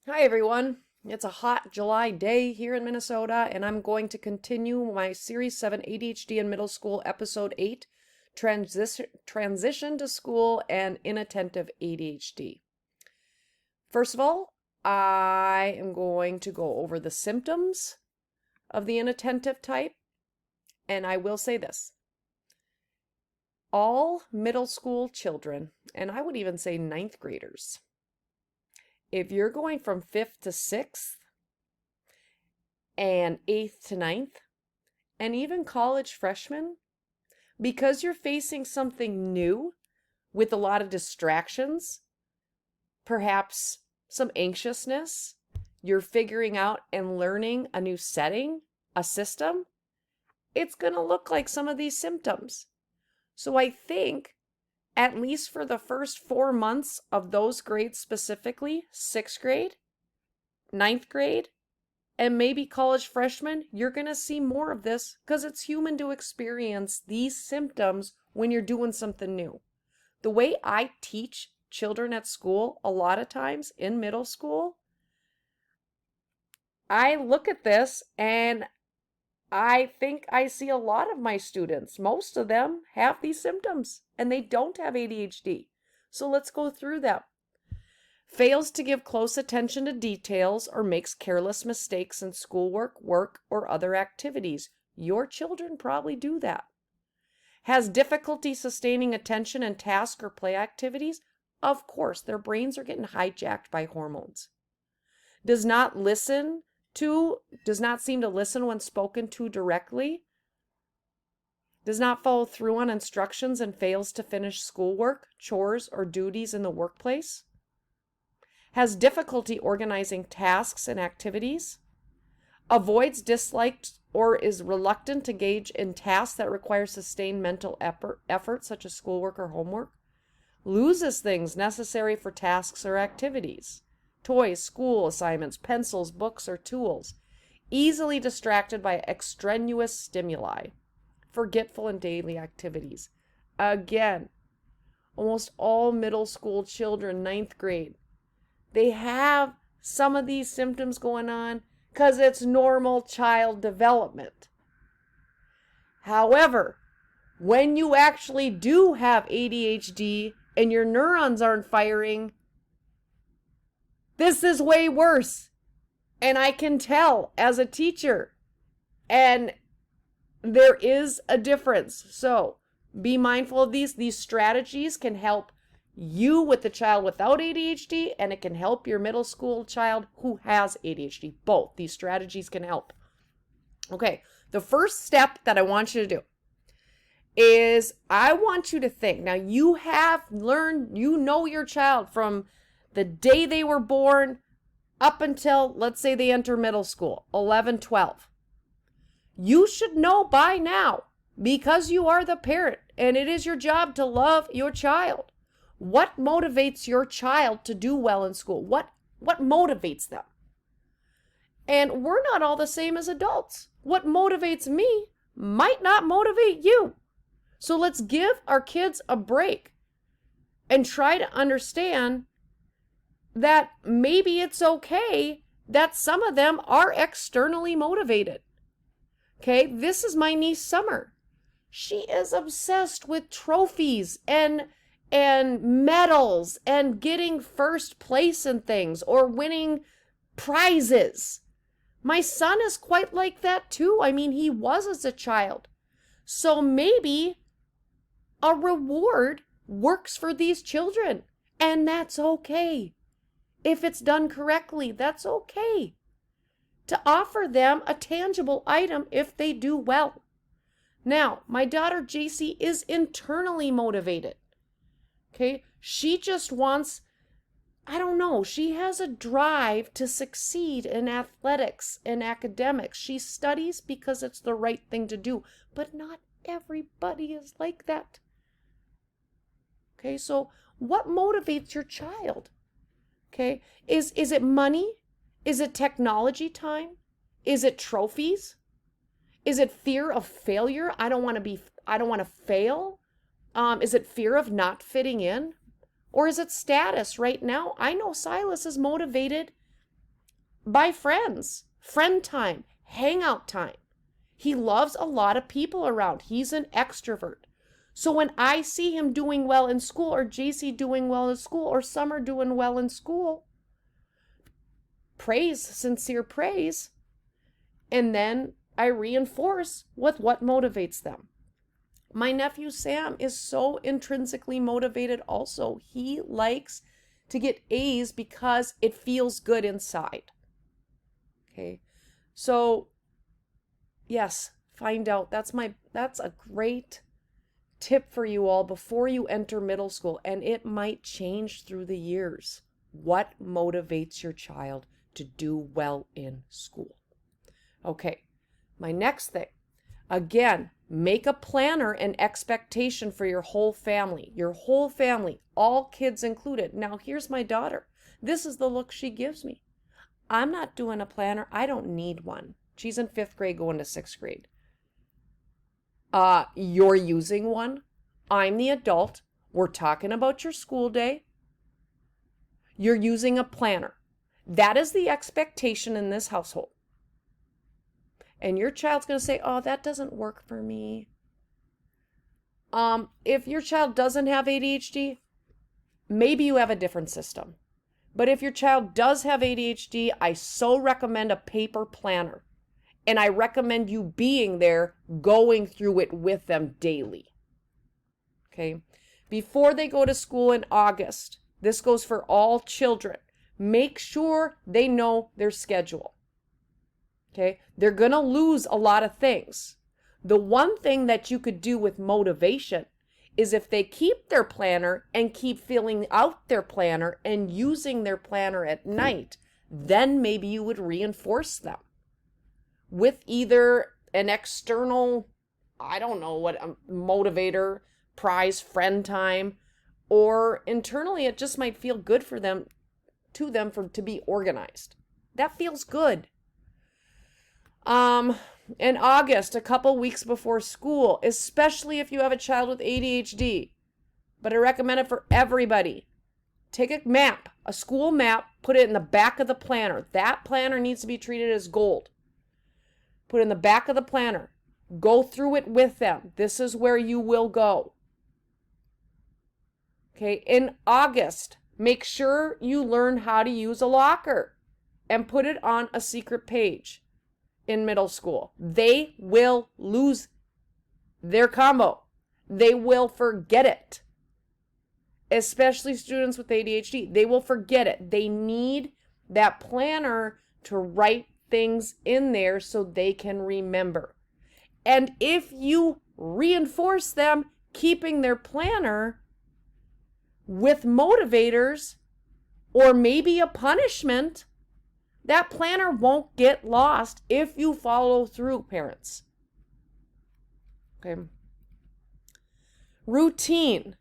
Hi everyone. It's a hot July day here in Minnesota, and I'm going to continue my Series 7 ADHD in Middle School, Episode 8, Transition to School and Inattentive ADHD. First of all, I am going to go over the symptoms of the inattentive type, and I will say this. All middle school children, and I would even say ninth graders, if you're going from 5th to 6th and 8th to ninth, and even college freshmen, because you're facing something new with a lot of distractions, perhaps some anxiousness, you're figuring out and learning a new setting, a system, it's going to look like some of these symptoms. So I think at least for the first 4 months of those grades specifically, 6th grade, ninth grade, and maybe college freshmen, you're going to see more of this because it's human to experience these symptoms when you're doing something new. The way I teach children at school, a lot of times in middle school, I look at this and I think I see a lot of my students. Most of them have these symptoms and they don't have ADHD. So let's go through them. Fails to give close attention to details or makes careless mistakes in schoolwork, work, or other activities. Your children probably do that. Has difficulty sustaining attention in task or play activities? Of course, their brains are getting hijacked by hormones. Does not seem to listen when spoken to directly. Does not follow through on instructions and fails to finish schoolwork, chores, or duties in the workplace. Has difficulty organizing tasks and activities. Avoids, disliked, or is reluctant to engage in tasks that require sustained mental effort, such as schoolwork or homework. Loses things necessary for tasks or activities. Toys, school assignments, pencils, books, or tools. Easily distracted by extraneous stimuli. Forgetful in daily activities. Again, almost all middle school children, ninth grade, they have some of these symptoms going on because it's normal child development. However, when you actually do have ADHD and your neurons aren't firing, this is way worse. And I can tell as a teacher. And there is a difference. So be mindful of these. These strategies can help you with the child without ADHD, and it can help your middle school child who has ADHD. Both these strategies can help. Okay, the first step that I want you to do is I want you to think. Now, you have learned, you know your child from the day they were born up until, let's say, they enter middle school, 11, 12. You should know by now, because you are the parent, and it is your job to love your child. What motivates your child to do well in school? What motivates them? And we're not all the same as adults. What motivates me might not motivate you. So let's give our kids a break and try to understand that maybe it's okay that some of them are externally motivated. Okay, this is my niece Summer. She is obsessed with trophies and medals and getting first place in things or winning prizes. My son is quite like that too. I mean, he was as a child. So maybe a reward works for these children, and that's okay. If it's done correctly, that's okay. To offer them a tangible item if they do well. Now, my daughter JC is internally motivated. Okay, she just wants, I don't know, she has a drive to succeed in athletics and academics. She studies because it's the right thing to do, but not everybody is like that. Okay, so what motivates your child? Okay, is it money? Is it technology time? Is it trophies? Is it fear of failure? I don't want to fail. Is it fear of not fitting in? Or is it status right now? I know Silas is motivated by friends, friend time, hangout time. He loves a lot of people around. He's an extrovert. So when I see him doing well in school, or JC doing well in school, or Summer doing well in school, praise, sincere praise, and then I reinforce with what motivates them. My nephew Sam is so intrinsically motivated also. He likes to get A's because it feels good inside. Okay. So, yes, find out. That's a great tip for you all before you enter middle school, and it might change through the years. What motivates your child to do well in school? Okay. My next thing. Again, make a planner and expectation for your whole family. Your whole family, all kids included. Now, here's my daughter. This is the look she gives me. I'm not doing a planner. I don't need one. She's in 5th grade going to 6th grade. You're using one. I'm the adult. We're talking about your school day. You're using a planner. That is the expectation in this household. And your child's going to say, oh, that doesn't work for me. If your child doesn't have ADHD, maybe you have a different system. But if your child does have ADHD, I so recommend a paper planner. And I recommend you being there, going through it with them daily. Okay? Before they go to school in August, this goes for all children, make sure they know their schedule. Okay, they're going to lose a lot of things. The one thing that you could do with motivation is if they keep their planner and keep filling out their planner and using their planner at night, then maybe you would reinforce them with either an external, I don't know what, motivator, prize, friend time, or internally it just might feel good for them, to be organized. That feels good. In August, a couple weeks before school, especially if you have a child with ADHD, but I recommend it for everybody. Take a map, a school map, put it in the back of the planner. That planner needs to be treated as gold. Put it in the back of the planner. Go through it with them. This is where you will go. Okay, in August, make sure you learn how to use a locker and put it on a secret page. In middle school, they will lose their combo. They will forget it. Especially students with ADHD. They will forget it. They need that planner to write things in there so they can remember. And if you reinforce them keeping their planner with motivators or maybe a punishment, that planner won't get lost if you follow through, parents. Okay. Routine.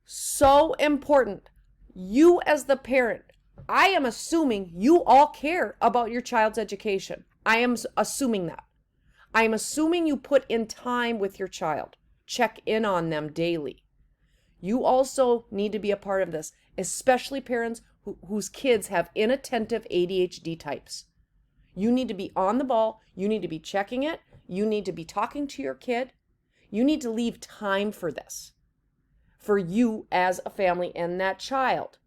So important. You as the parent, I am assuming you all care about your child's education. I am assuming that. I am assuming you put in time with your child. Check in on them daily. You also need to be a part of this, especially parents whose kids have inattentive ADHD types. You need to be on the ball. You need to be checking it. You need to be talking to your kid. You need to leave time for this, for you as a family and that child.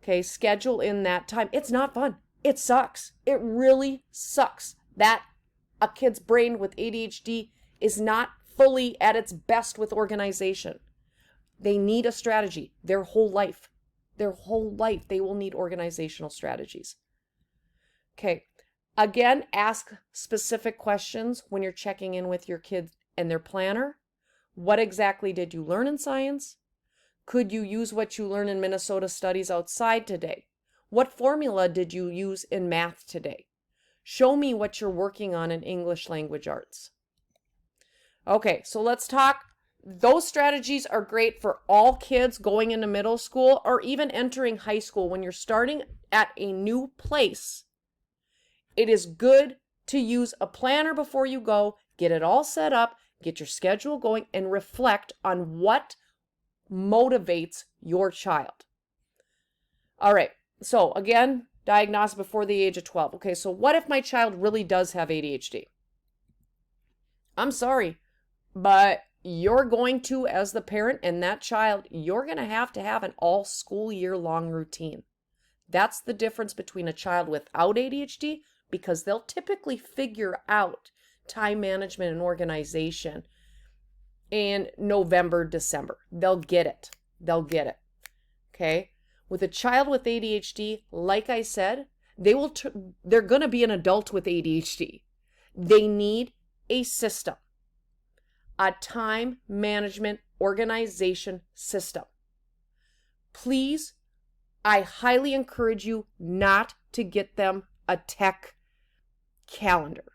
Okay, schedule in that time. It's not fun. It sucks. It really sucks that a kid's brain with ADHD is not fully at its best with organization. They need a strategy their whole life. Their whole life, they will need organizational strategies. Okay, again, ask specific questions when you're checking in with your kids and their planner. What exactly did you learn in science? Could you use what you learned in Minnesota Studies outside today? What formula did you use in math today? Show me what you're working on in English language arts. Okay, so let's talk. Those strategies are great for all kids going into middle school or even entering high school. When you're starting at a new place, it is good to use a planner before you go, get it all set up, get your schedule going, and reflect on what motivates your child. All right, so again, diagnosed before the age of 12. Okay, so what if my child really does have ADHD? I'm sorry, but you're going to, as the parent and that child, you're going to have an all school year long routine. That's the difference between a child without ADHD, because they'll typically figure out time management and organization in November, December. They'll get it. Okay? With a child with ADHD, like I said, they're going to be an adult with ADHD. They need a system, a time management organization system. Please, I highly encourage you not to get them a tech calendar,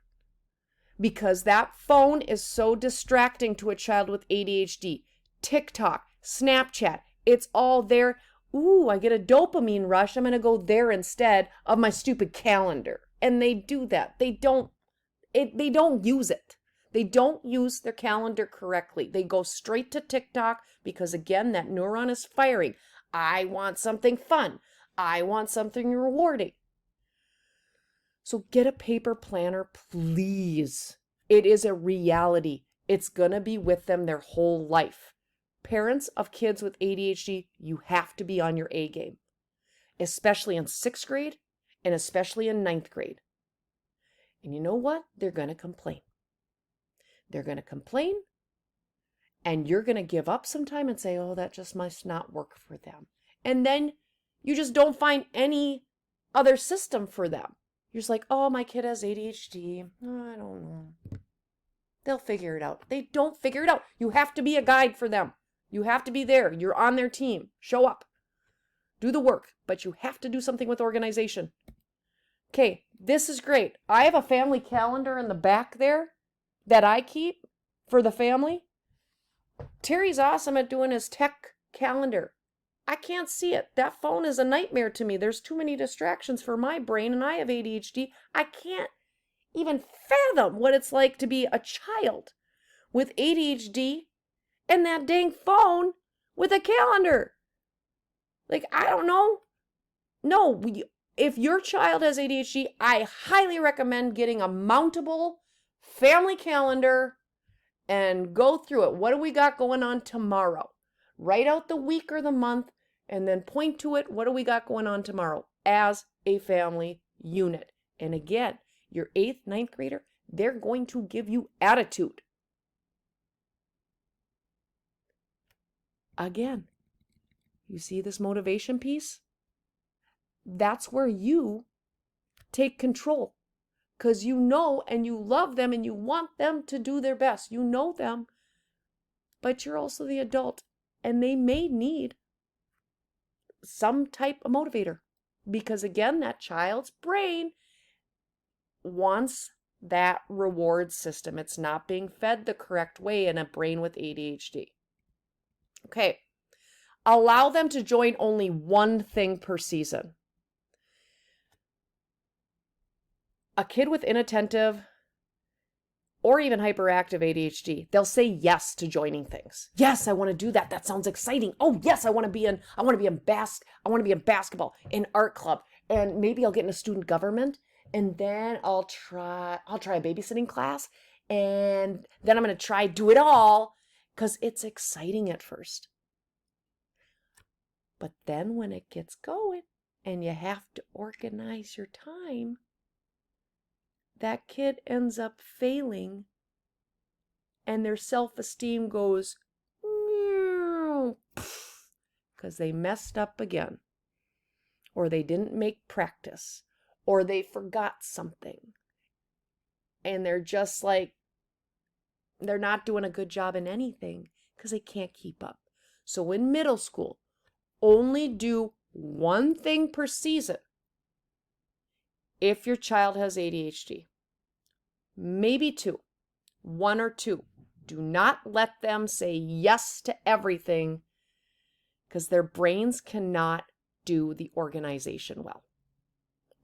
because that phone is so distracting to a child with ADHD. TikTok, Snapchat, it's all there. Ooh, I get a dopamine rush. I'm going to go there instead of my stupid calendar. And they do that. They don't use it. They don't use their calendar correctly. They go straight to TikTok because, again, that neuron is firing. I want something fun. I want something rewarding. So get a paper planner, please. It is a reality. It's going to be with them their whole life. Parents of kids with ADHD, you have to be on your A game, especially in 6th grade and especially in 9th grade. And you know what? They're going to complain. They're going to complain, and you're going to give up sometime and say, oh, that just must not work for them. And then you just don't find any other system for them. You're just like, oh, my kid has ADHD. Oh, I don't know. They'll figure it out. They don't figure it out. You have to be a guide for them. You have to be there. You're on their team. Show up. Do the work, but you have to do something with organization. Okay, this is great. I have a family calendar in the back there that I keep for the family. Terry's awesome at doing his tech calendar. I can't see it. That phone is a nightmare to me. There's too many distractions for my brain, and I have ADHD. I can't even fathom what it's like to be a child with ADHD and that dang phone with a calendar. Like, I don't know. No, if your child has ADHD, I highly recommend getting a mountable family calendar and go through it. What do we got going on tomorrow? Write out the week or the month and then point to it. What do we got going on tomorrow as a family unit? And again, your 8th, 9th grader, they're going to give you attitude. Again, you see this motivation piece? That's where you take control, because you know and you love them and you want them to do their best. You know them, but you're also the adult, and they may need some type of motivator, because again, that child's brain wants that reward system. It's not being fed the correct way in a brain with ADHD. Okay, allow them to join only one thing per season. A kid with inattentive or even hyperactive ADHD, they'll say yes to joining things. Yes, I want to do that. That sounds exciting. Oh, yes, I want to be in basketball, in art club, and maybe I'll get into student government, and then I'll try a babysitting class, and then I'm going to do it all because it's exciting at first. But then when it gets going and you have to organize your time, that kid ends up failing and their self-esteem goes because they messed up again, or they didn't make practice, or they forgot something, and they're just like, they're not doing a good job in anything because they can't keep up. So in middle school, only do one thing per season if your child has ADHD. Maybe 2, 1 or 2. Do not let them say yes to everything, because their brains cannot do the organization well,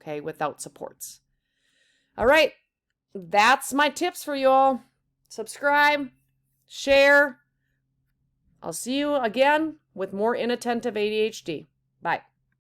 okay, without supports. All right, that's my tips for you all. Subscribe, share. I'll see you again with more Inattentive ADHD. Bye.